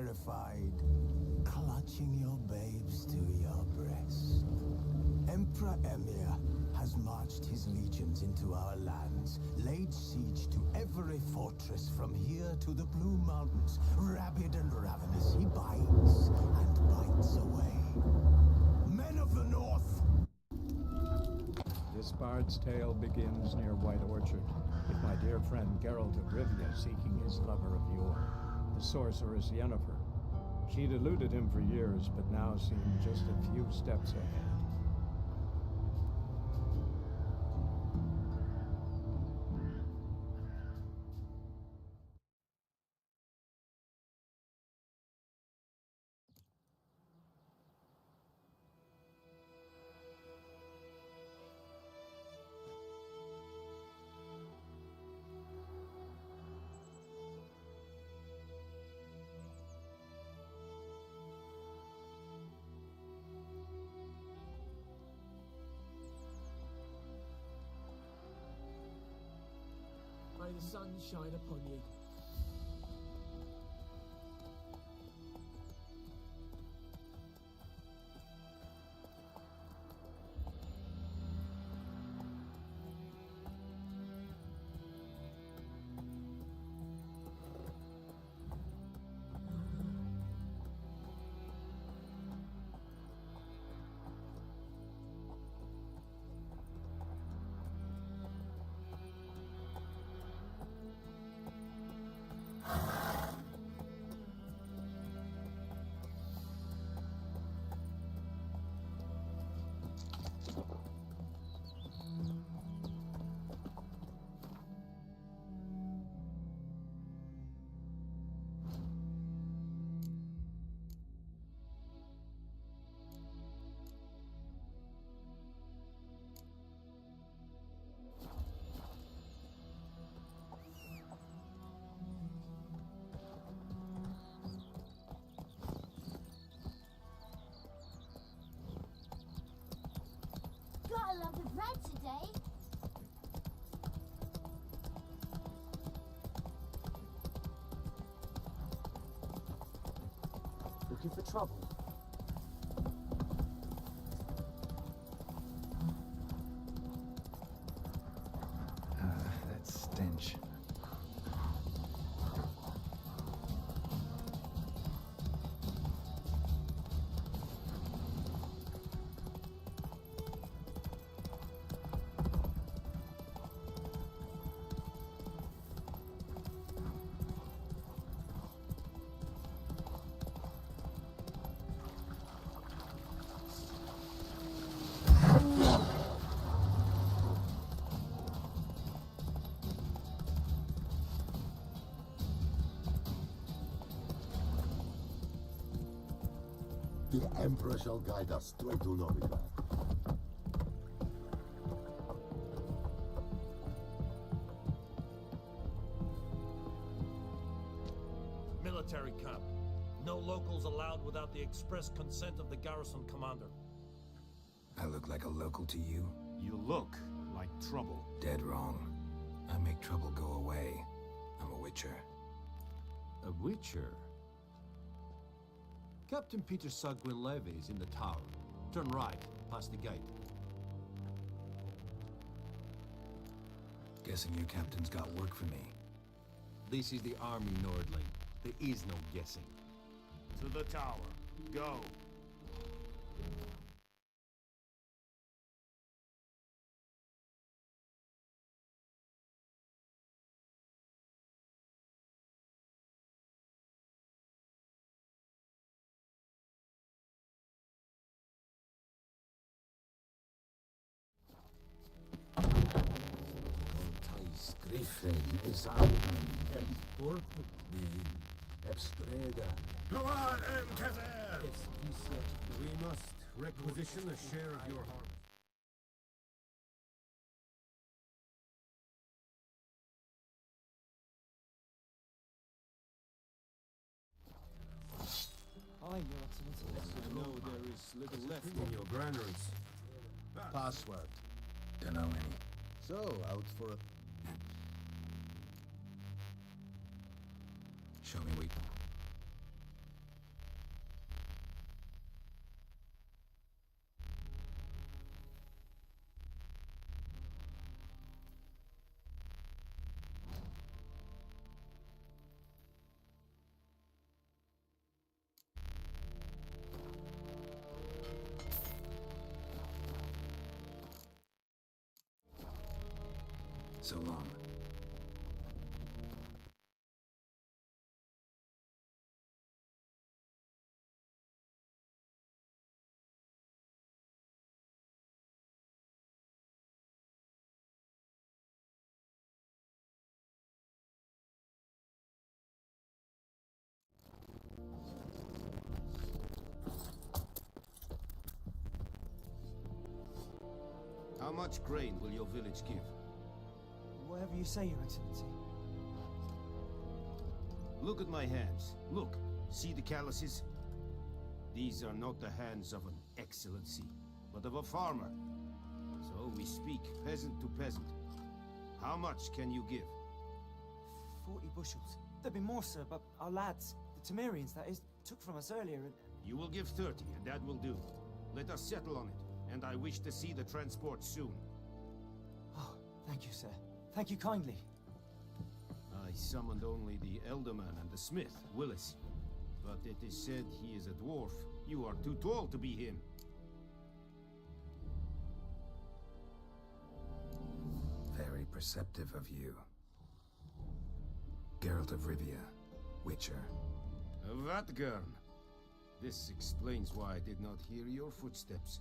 terrified, clutching your babes to your breast. Emperor Emir has marched his legions into our lands, laid siege to every fortress from here to the Blue Mountains. Rabid and ravenous, he bites and bites away. Men of the North! This bard's tale begins near White Orchard, with my dear friend Geralt of Rivia seeking his lover of yore, the sorceress Yennefer. She'd eluded him for years, but now seemed just a few steps ahead. May the sun shine upon you. Got a lot of bread today. Looking for trouble? That stench. The Emperor shall guide us straight to Novigrad. Military camp. No locals allowed without the express consent of the garrison commander. I look like a local to you? You look like trouble. Dead wrong. I make trouble go away. I'm a witcher. A witcher? Captain Peter Sagwin Levy is in the tower. Turn right, past the gate. Guessing your captain's got work for me. This is the army, Nordling. There is no guessing. To the tower. Go. Griffin is out and Borg me Ebstreda. Go on, Kazan! Yes, we must requisition a share of your harvest. Aye, Your Excellency. I know there is little left in your granaries. Password. Dunno any. So, out for a... Show me where. So long. How much grain will your village give? Whatever you say, Your Excellency. Look at my hands. Look. See the calluses? These are not the hands of an excellency, but of a farmer. So we speak peasant to peasant. How much can you give? 40 bushels. There'd be more, sir, but our lads, the Temerians, that is, took from us earlier and... You will give 30, and that will do. Let us settle on it, and I wish to see the transport soon. Oh, thank you, sir. Thank you kindly. I summoned only the Elderman and the smith, Willis. But it is said he is a dwarf. You are too tall to be him. Very perceptive of you. Geralt of Rivia, Witcher. Vatgern. This explains why I did not hear your footsteps.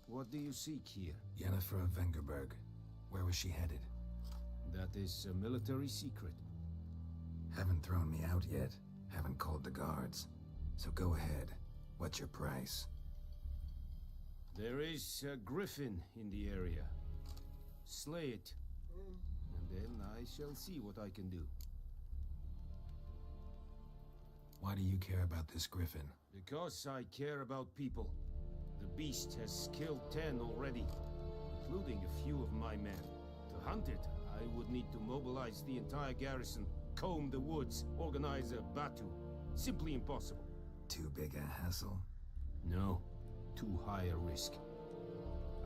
What do you seek here? Yennefer of Vengerberg. Where was she headed? That is a military secret. Haven't thrown me out yet. Haven't called the guards. So go ahead. What's your price? There is a griffin in the area. Slay it. And then I shall see what I can do. Why do you care about this griffin? Because I care about people. The beast has killed 10 already, including a few of my men. To hunt it, I would need to mobilize the entire garrison, comb the woods, organize a batu. Simply impossible. Too big a hassle? No, too high a risk.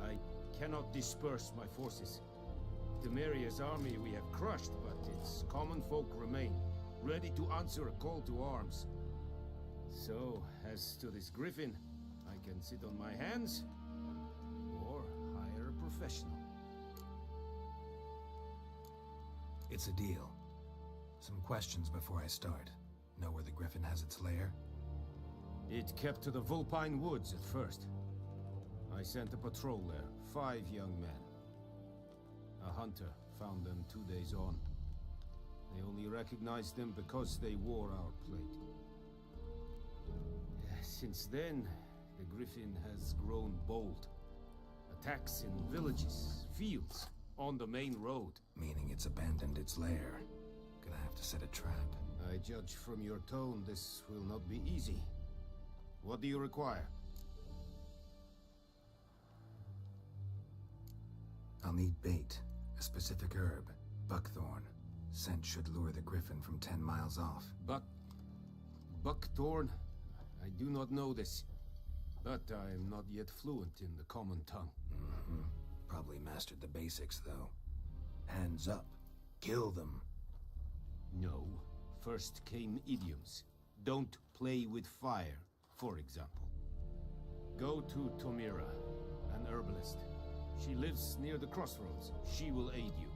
I cannot disperse my forces. Temeria's army we have crushed, but its common folk remain, ready to answer a call to arms. So, as to this griffin, I can sit on my hands, or hire a professional. It's a deal. Some questions before I start. Know where the griffin has its lair? It kept to the Vulpine Woods at first. I sent a patrol there, 5 young men. A hunter found them 2 days on. They only recognized them because they wore our plate. Since then, the griffin has grown bold. Attacks in villages, fields, on the main road. Meaning it's abandoned its lair. Gonna have to set a trap. I judge from your tone this will not be easy. What do you require? I'll need bait. A specific herb. Buckthorn. Scent should lure the griffin from 10 miles off. Buckthorn? I do not know this. But I am not yet fluent in the common tongue. Probably mastered the basics, though. Hands up. Kill them. No. First came idioms. Don't play with fire, for example. Go to Tomira, an herbalist. She lives near the crossroads. She will aid you.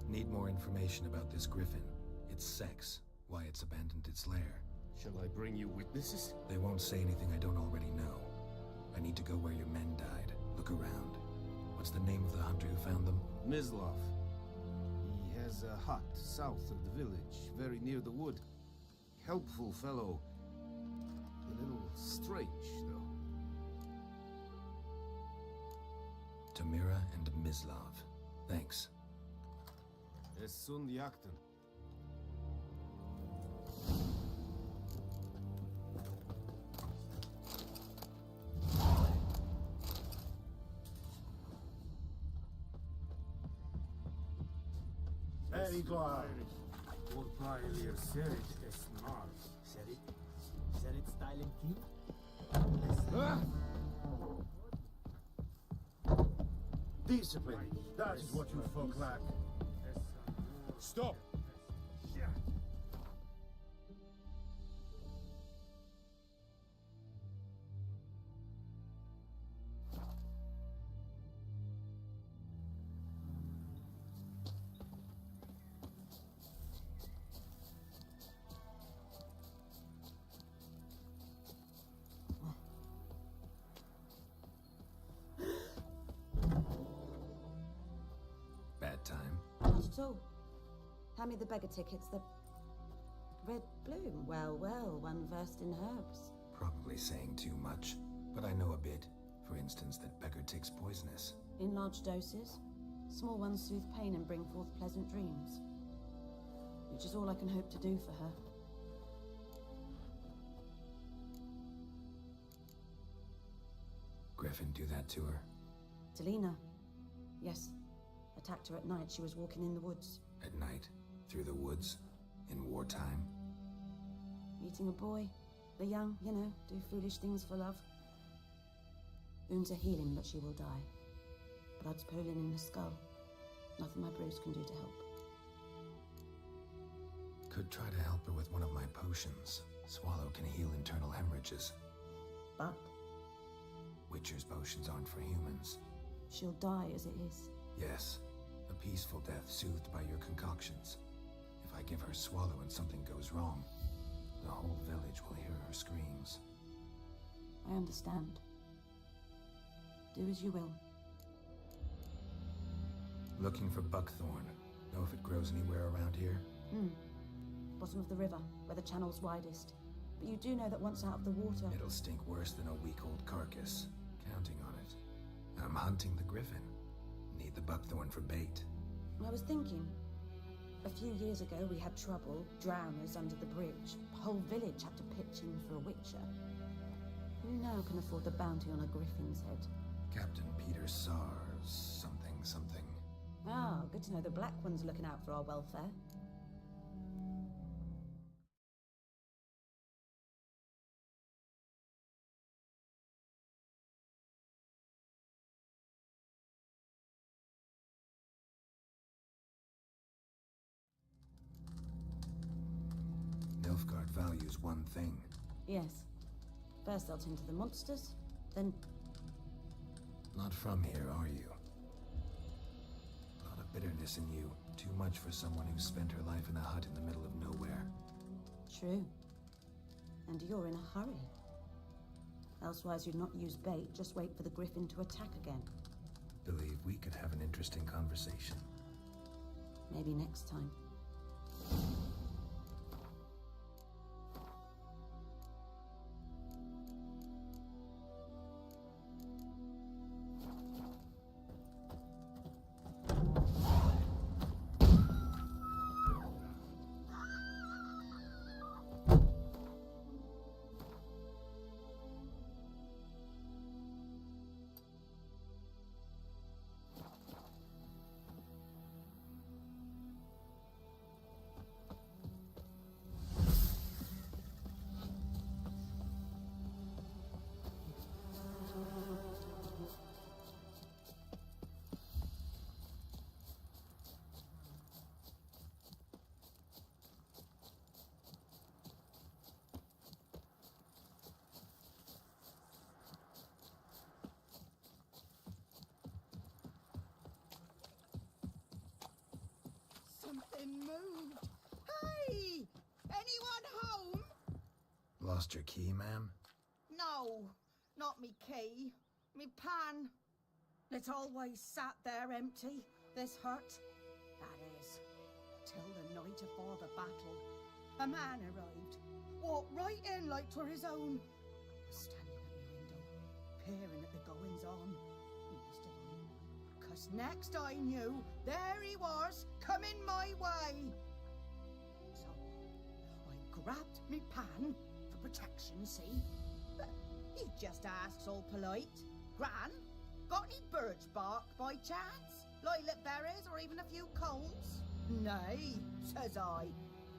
Need more information about this griffin. Its sex. Why it's abandoned its lair. Shall I bring you witnesses? They won't say anything I don't already know. I need to go where your men died. Look around. What's the name of the hunter who found them? Mislav. He has a hut south of the village, very near the wood. Helpful fellow. A little strange, though. Tomira and Mislav. Thanks. Es sunt jakten. Eriglar. Vorpailir serit esnar. Serit styling king? Discipline. That is what you folk lack. Stop! all. Hand me the beggar tickets, the red bloom. Well, well, one versed in herbs. Probably saying too much, but I know a bit. For instance, that beggar tick's poisonous. In large doses. Small ones soothe pain and bring forth pleasant dreams. Which is all I can hope to do for her. Griffin do that to her? Delina. Yes. Attacked her at night. She was walking in the woods. At night? Through the woods? In wartime? Meeting a boy. The young, you know, do foolish things for love. Wounds are healing, but she will die. Blood's pooling in her skull. Nothing my brews can do to help. Could try to help her with one of my potions. Swallow can heal internal hemorrhages. But Witcher's potions aren't for humans. she'll die as it is. Yes. A peaceful death soothed by your concoctions. If I give her Swallow and something goes wrong, the whole village will hear her screams. I understand. Do as you will. Looking for buckthorn. Know if it grows anywhere around here? Bottom of the river, where the channel's widest. But you do know that once out of the water... It'll stink worse than a week-old carcass. Counting on it. I'm hunting the griffin. Need the buckthorn for bait. I was thinking. A few years ago we had trouble, drowners under the bridge. The whole village had to pitch in for a witcher. Who now can afford the bounty on a griffin's head? Captain Peter Sars, something. Ah, good to know the Black One's looking out for our welfare. Nilfgaard values one thing. Yes. First they'll tend to the monsters, then... Not from here, are you? A lot of bitterness in you. Too much for someone who spent her life in a hut in the middle of nowhere. True. And you're in a hurry. Elsewise you'd not use bait, just wait for the griffin to attack again. Believe we could have an interesting conversation. Maybe next time. Something moved. Hey! Anyone home? Lost your key, ma'am? No, not me key. Me pan. It always sat there empty, this hut. That is, till the night afore the battle. A man arrived. Walked right in like 'twere his own. Was standing at me window, peering at the goings-on. He must have known. 'Cause next I knew, there he was, coming my way. So, I grabbed me pan, for protection, see? But he just asks all polite, Gran, got any birch bark by chance? Lilac berries or even a few coals? Nay, says I.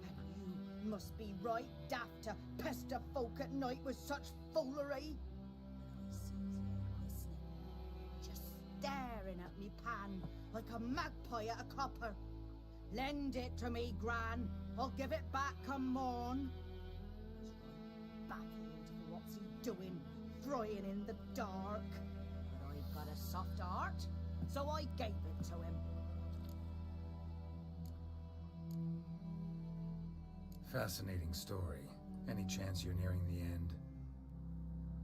And you must be right daft to pester folk at night with such foolery. I sees him listening, just staring at me pan like a magpie at a copper. Lend it to me, Gran. I'll give it back come morn. I'm baffled for what's he doing, frying in the dark. But I've got a soft heart, so I gave it to him. Fascinating story. Any chance you're nearing the end?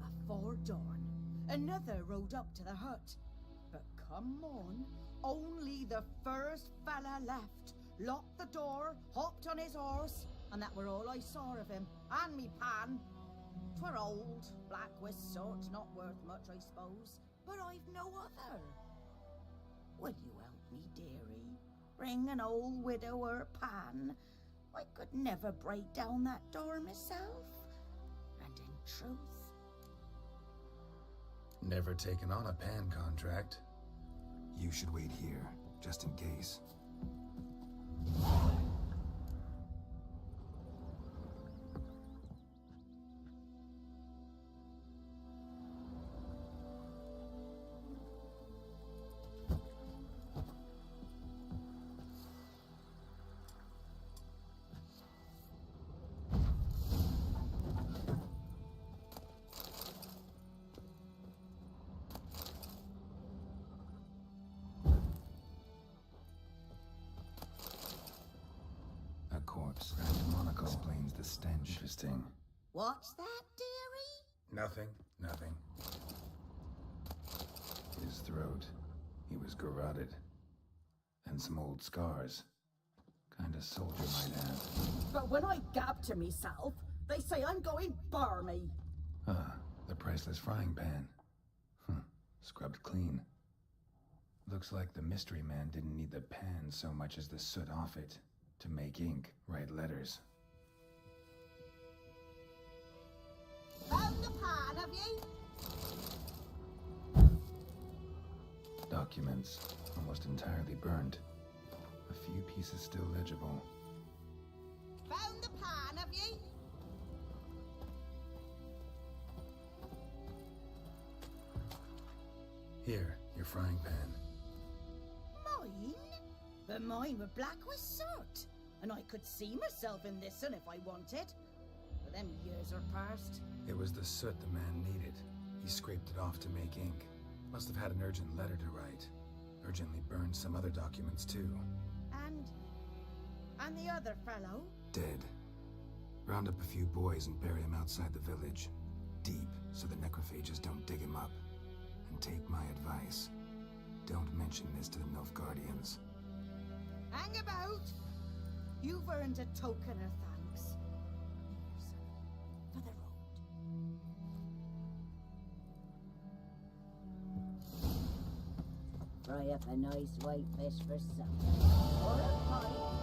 Afore dawn, another rode up to the hut. But come on, only the first fella left, locked the door, hopped on his horse, and that were all I saw of him, and me pan. 'Twere old, black with soot, not worth much, I suppose, but I've no other. Will you help me, dearie? Bring an old widower pan. I could never break down that door myself. And in truth... Never taken on a pan contract. You should wait here, just in case. A corpse wrapped in monocle explains the stench. Interesting. What's that, dearie? Nothing. His throat. He was garroted. And some old scars. Kind of soldier might have. But when I gab to myself, they say I'm going barmy. Ah, the priceless frying pan. Scrubbed clean. Looks like the mystery man didn't need the pan so much as the soot off it. To make ink, write letters. Found the pan, have you? Documents, almost entirely burned. A few pieces still legible. Found the pan, have you? Here, your frying pan. Mine? But mine were black with soot. And I could see myself in this one if I wanted. But them years are past. It was the soot the man needed. He scraped it off to make ink. Must have had an urgent letter to write. Urgently burned some other documents too. And the other fellow? Dead. Round up a few boys and bury him outside the village. Deep, so the necrophages don't dig him up. And take my advice. Don't mention this to the Nilfgaardians. Hang about! You've earned a token of thanks. Here, son, for the road. Fry up a nice white fish for supper. Or a pie.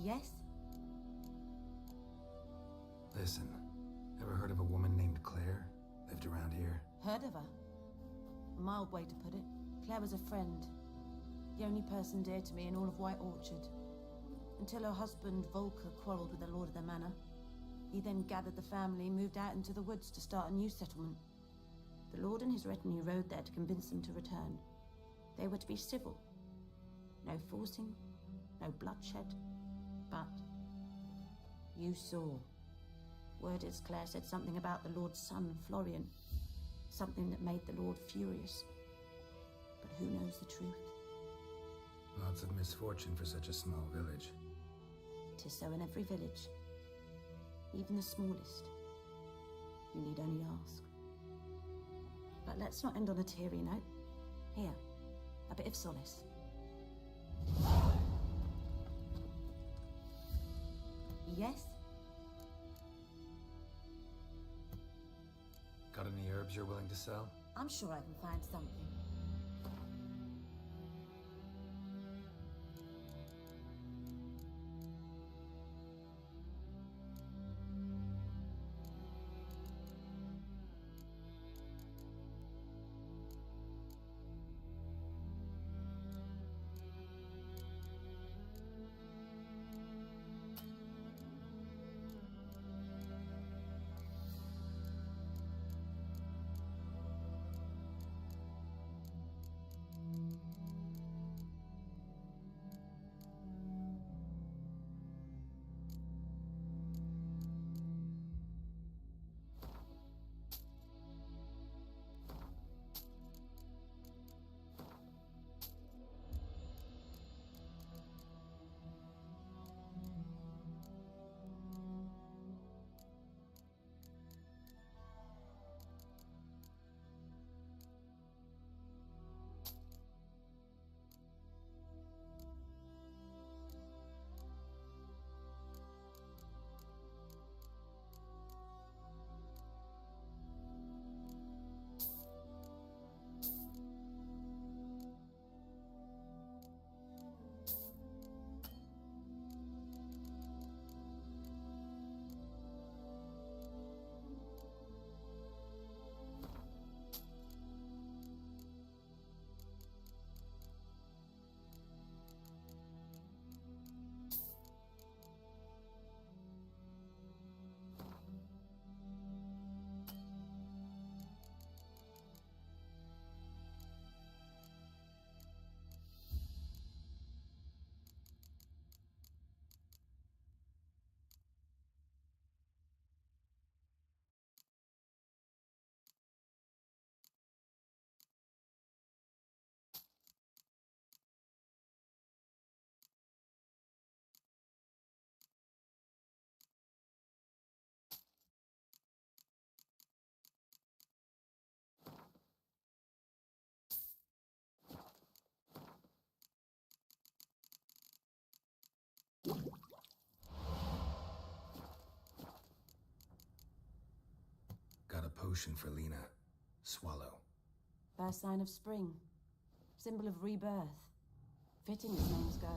Yes? Listen, ever heard of a woman named Claire? Lived around here? Heard of her? A mild way to put it. Claire was a friend. The only person dear to me in all of White Orchard. Until her husband, Volker, quarreled with the lord of the manor. He then gathered the family, moved out into the woods to start a new settlement. The lord and his retinue rode there to convince them to return. They were to be civil. No forcing, no bloodshed. But you saw. Word is Claire said something about the lord's son, Florian. Something that made the lord furious. But who knows the truth? Lots of misfortune for such a small village. 'Tis so in every village. Even the smallest. You need only ask. But let's not end on a teary note. Here, a bit of solace. Yes? Got any herbs you're willing to sell? I'm sure I can find something. Got a potion for Lena. Swallow. First sign of spring. Symbol of rebirth. Fitting as names go.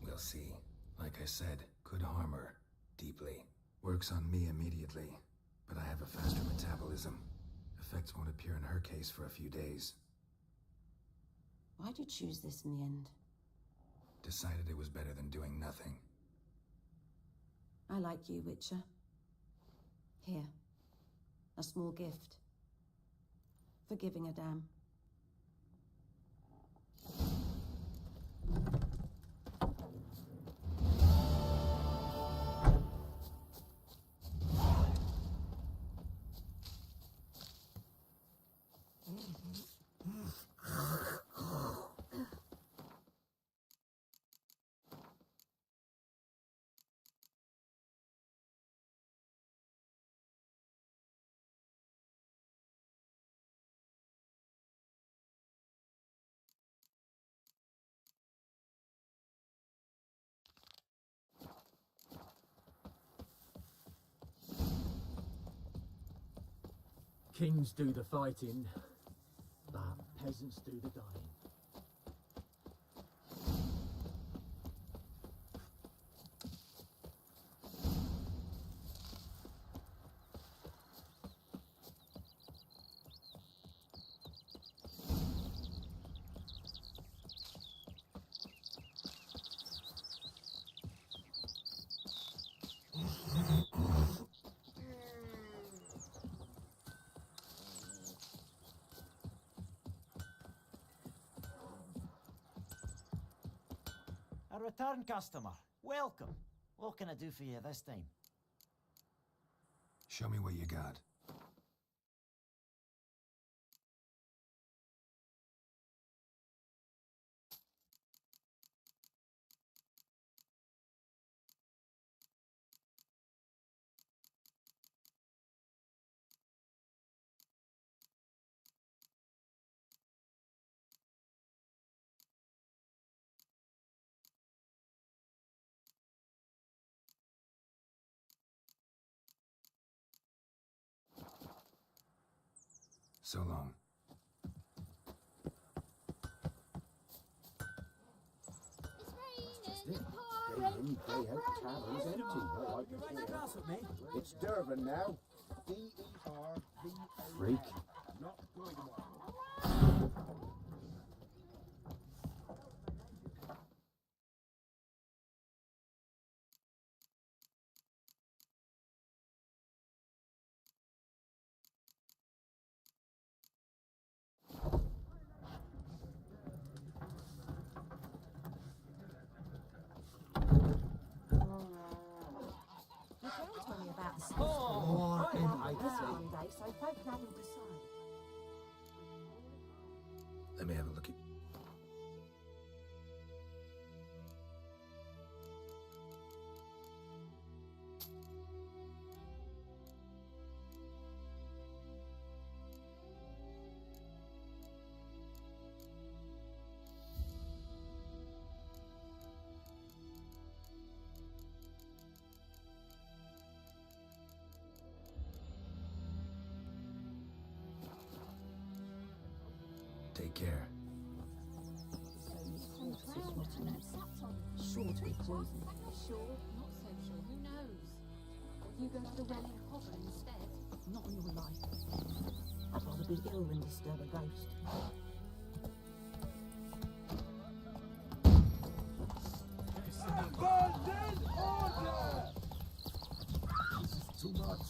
We'll see. Like I said, could harm her. Deeply. Works on me immediately. But I have a faster metabolism. Effects won't appear in her case for a few days. Why'd you choose this in the end? Decided it was better than doing nothing. I like you, Witcher. Here. A small gift. For giving a damn. Kings do the fighting, but peasants do the dying. A return customer. Welcome. What can I do for you this time? Show me what you got. So long. It's raining, pouring, It's Durban now. D-E-R-V-A. Freak. Not going well. You can't tell me about the Oh, This I Monday, so both Dad will decide. Let me have a look at... Take care. Sure to be poison. Sure, not so sure. Who knows? You go to the well in Hover instead. Not on your life. I'd rather be ill than disturb a ghost. Abandon order! This is too much.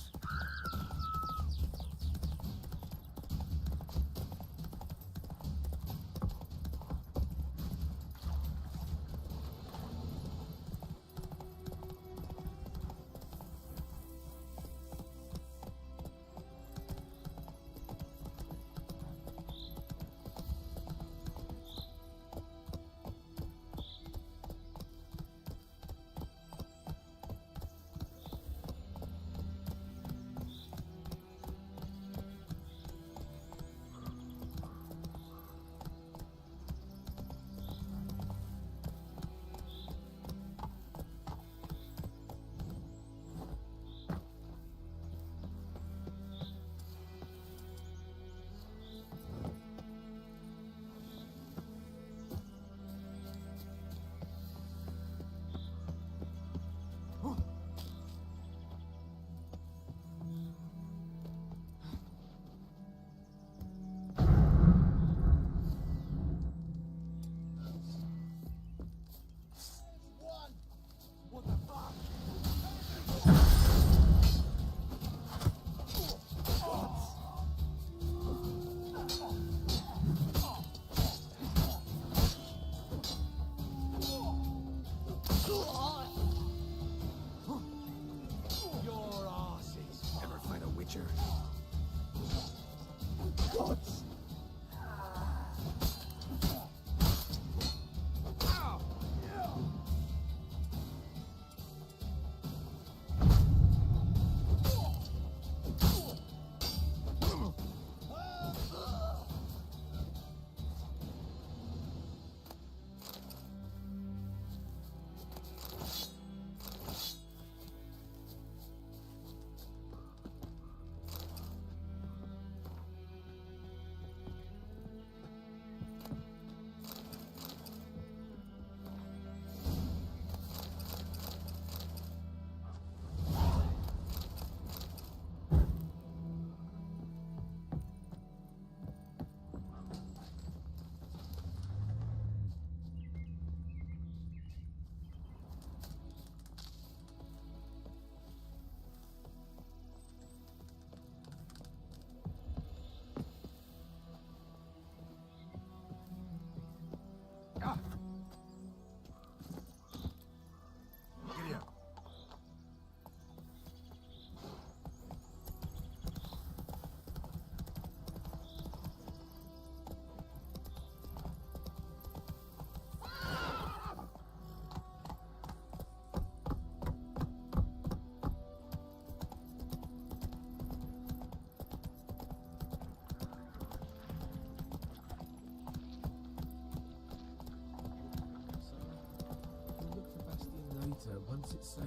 once it's safe.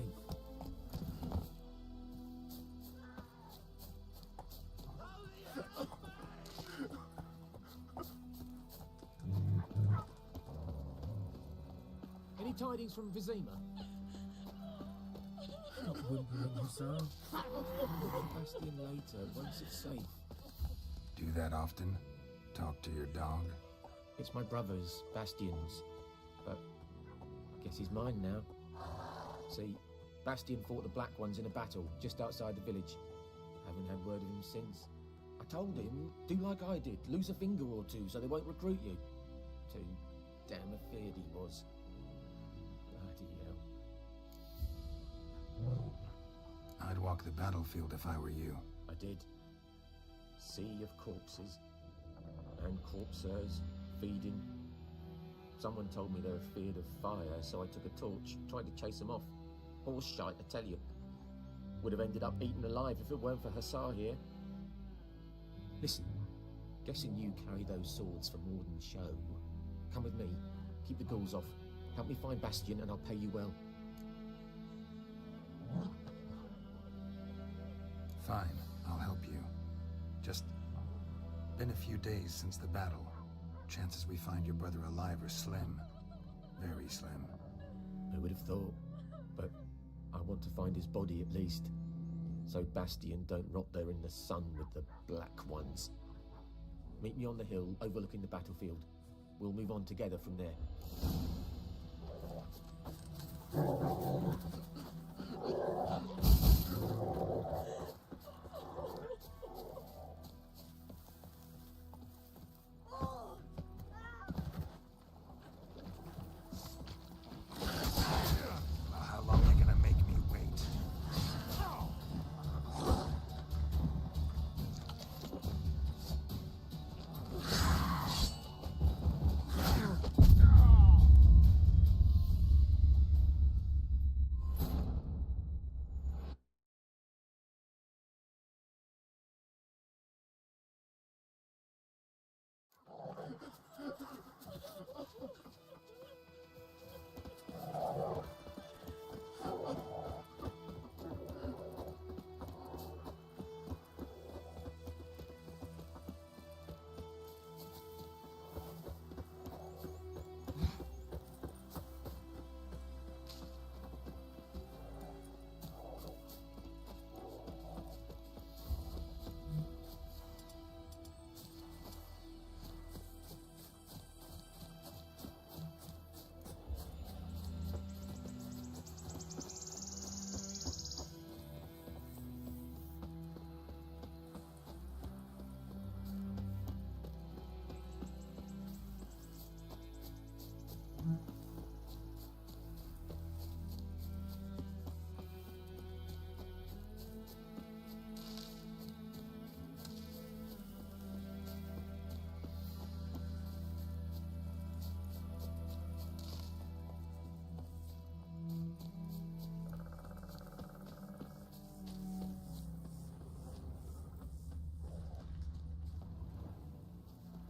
Any tidings from Vizima? Stop whimpering, Hussar. Bastion later, once it's safe. Do that often? Talk to your dog? It's my brother's, Bastion's. But I guess he's mine now. See, Bastion fought the Black Ones in a battle just outside the village. Haven't had word of him since. I told him, do like I did, lose a finger or two so they won't recruit you. Too damn afeard he was. Bloody hell. I'd walk the battlefield if I were you. I did. Sea of corpses. And corpsers, feeding. Someone told me they were feared of fire, so I took a torch, tried to chase them off. Horse shite, I tell you. Would have ended up eaten alive if it weren't for Hussar here. Listen, guessing you carry those swords for more than show. Come with me, keep the ghouls off. Help me find Bastion and I'll pay you well. Fine, I'll help you. Just been a few days since the battle. Chances we find your brother alive are slim. Very slim. Who would have thought? But I want to find his body at least. So Bastion don't rot there in the sun with the Black Ones. Meet me on the hill overlooking the battlefield. We'll move on together from there. How long are you gonna make me wait?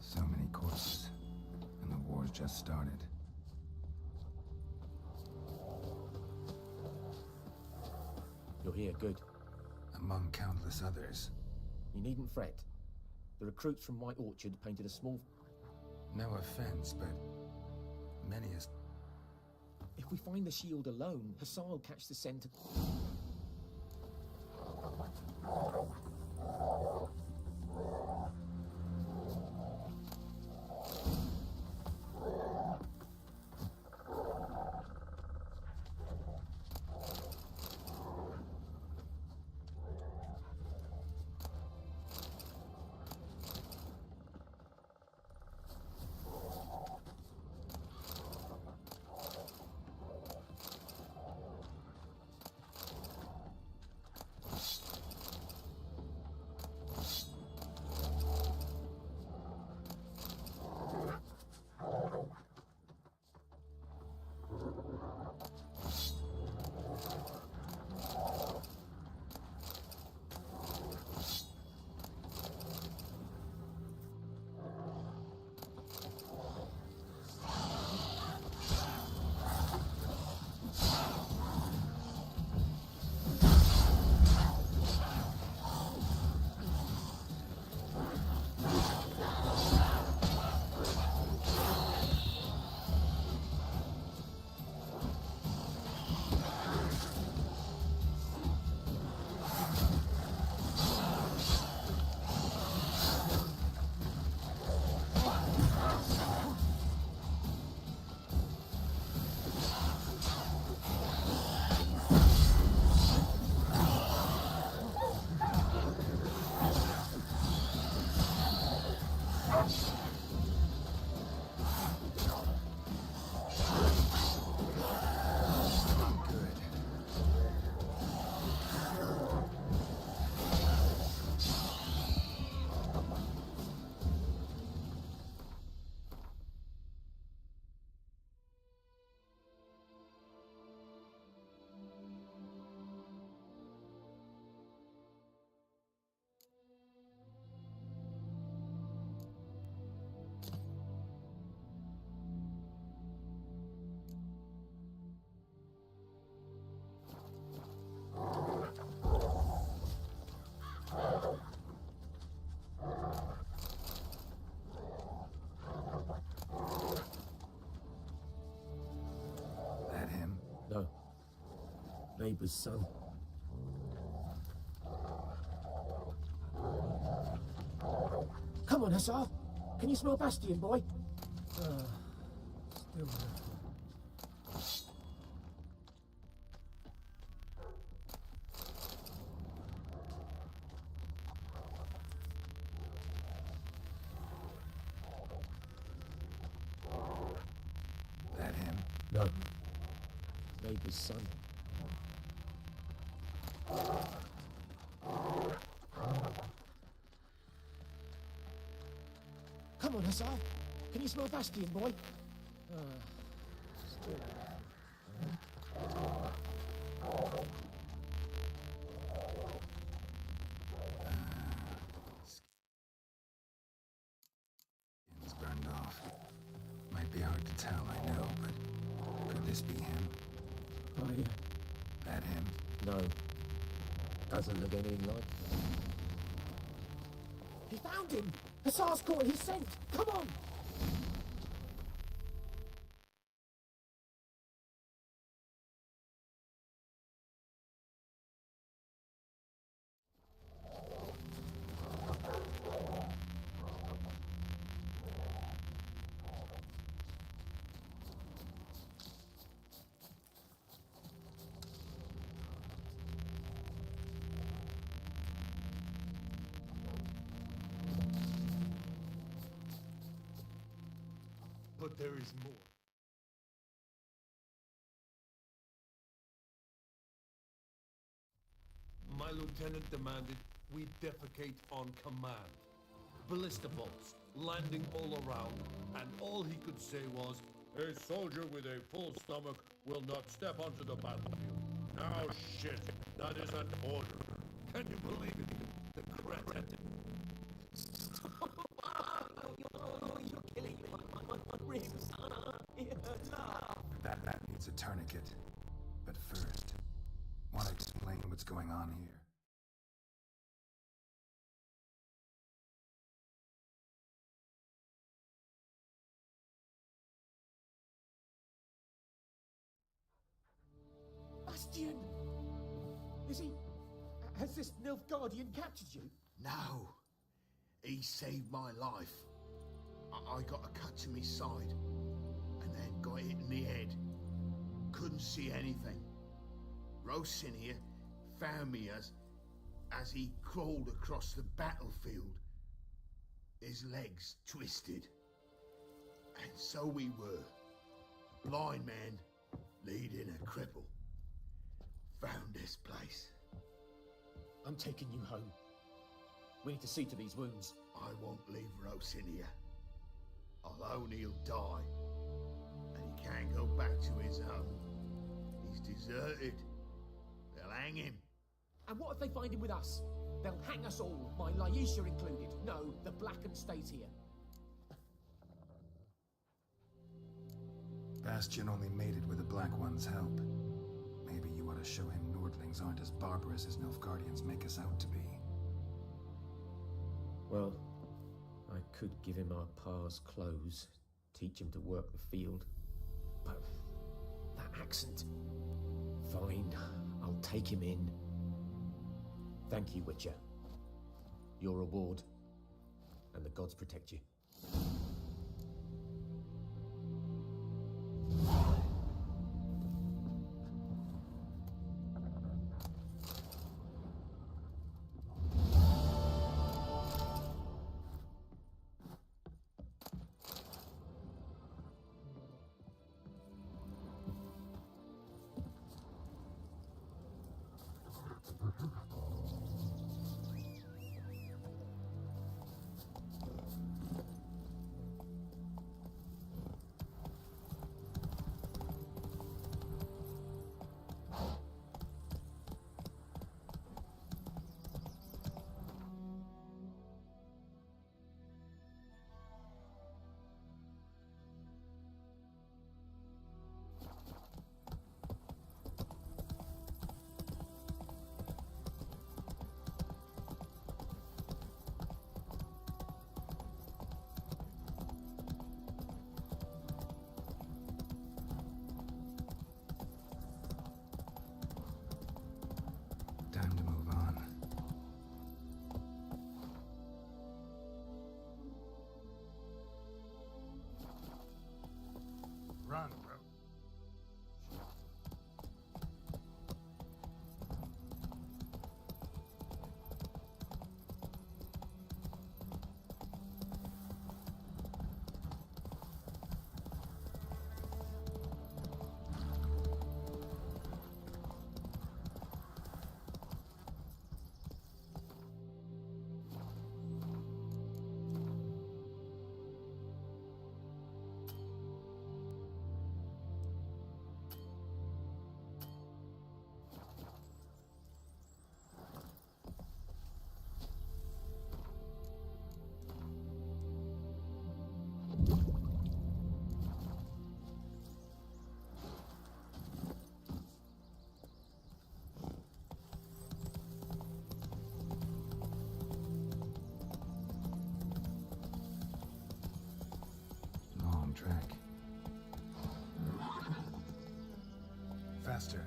So many corpses, and the war's just started. You're here, good. Among countless others. You needn't fret. The recruits from White Orchard painted a small... No offense, but many as... If we find the shield alone, Hussar will catch the scent. neighbor's son. Come on, Hussar. Can you smell Bastion, boy? Still That him? No. Neighbor's son. Come on, Hussar. Can you smell Bastion, boy? still. Skin's burned off. Might be hard to tell, I know, but could this be him? Oh, yeah. That him? No. Doesn't look anything like. He found him! Hussar's caught his scent! Come on! But there is more. My lieutenant demanded we defecate on command. Ballista bolts, landing all around, and all he could say was, "A soldier with a full stomach will not step onto the battlefield." Now shit, that is an order. Can you believe it? The cretin. You're killing me. My ribs. That needs a tourniquet. But first, want to explain what's going on here? Bastion! Is he... Has this Nilfgaardian captured you? No. He saved my life. I got a cut to my side, and then got hit in the head. Couldn't see anything. Rosinia found me as he crawled across the battlefield. His legs twisted. And so we were. A blind man leading a cripple. Found this place. I'm taking you home. We need to see to these wounds. I won't leave Rosinia. Alone he'll die. And he can't go back to his home. He's deserted. They'll hang him. And what if they find him with us? They'll hang us all, my Laisha included. No, the Blackened stays here. Bastion only made it with the Black One's help. Maybe you ought to show him Nordlings aren't as barbarous as Nilfgaardians make us out to be. Well, I could give him our pa's clothes, teach him to work the field. But that accent... Fine, I'll take him in. Thank you, Witcher. Your reward, and the gods protect you. faster.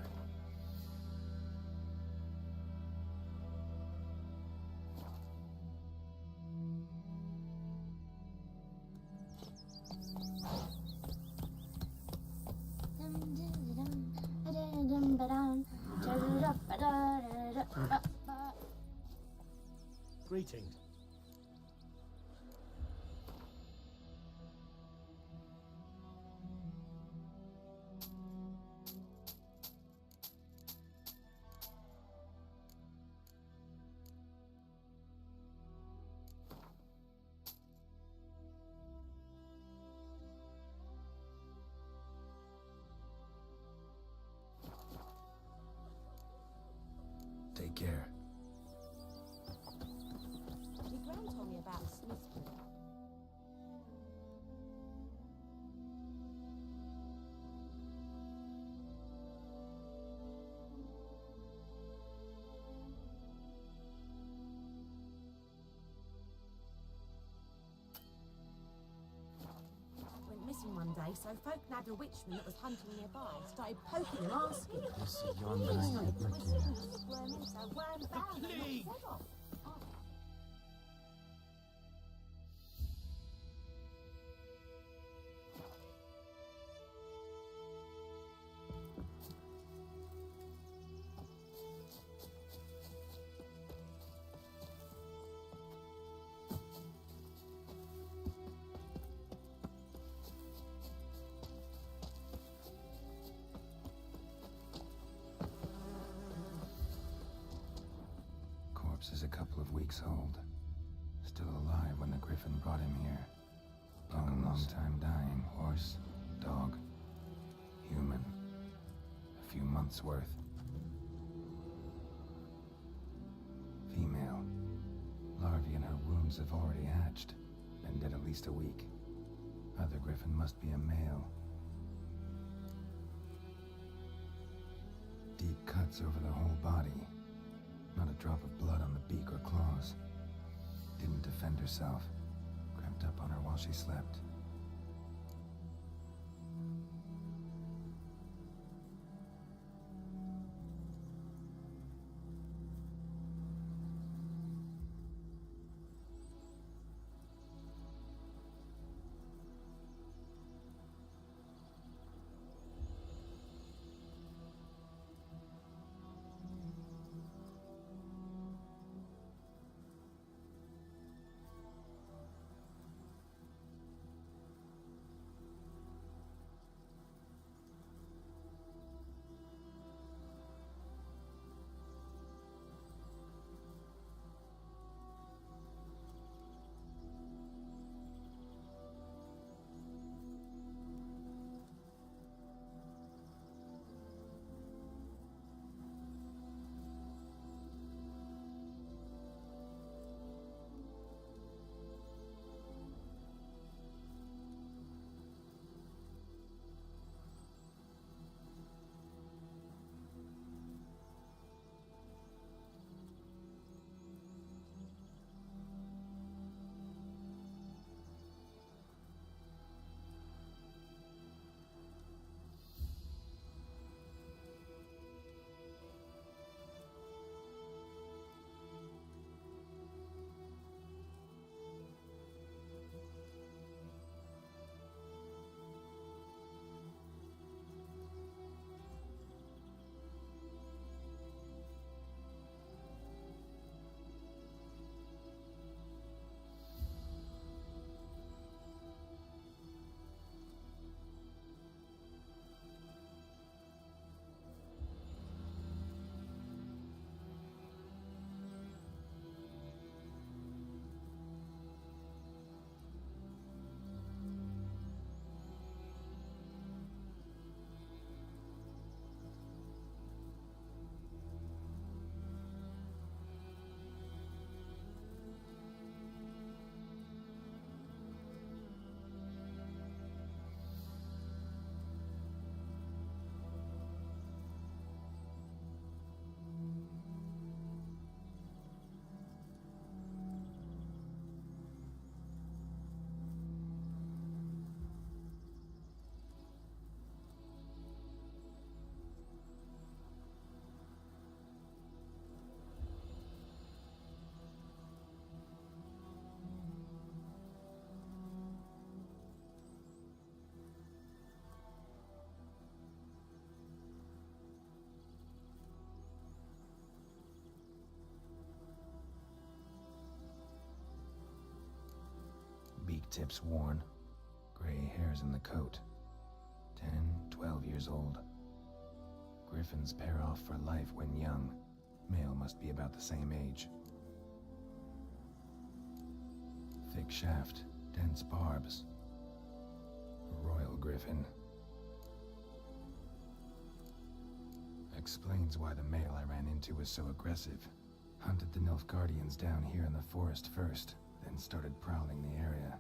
Greetings. Take care. Your gran told me about Smithsburg. Went missing one day, so folk nabbed a witchman that was hunting nearby. Started poking him, asking. This is yonder. Squirming, so worm bound. Please. Corpse is a couple of weeks old. Still alive when the Griffin brought him here. Long time dying. Horse, dog, human. A few months worth. Female. Larvae in her wounds have already hatched. Been dead at least a week. Other Griffin must be a male. Deep cuts over the whole body. Not a drop of blood on the beak or claws. Didn't defend herself. Crept up on her while she slept. tips worn. Gray hairs in the coat. 10, 12 years old. Griffins pair off for life when young. Male must be about the same age. Thick shaft, dense barbs. A royal griffin. Explains why the male I ran into was so aggressive. Hunted the Nilfgaardians down here in the forest first, then started prowling the area.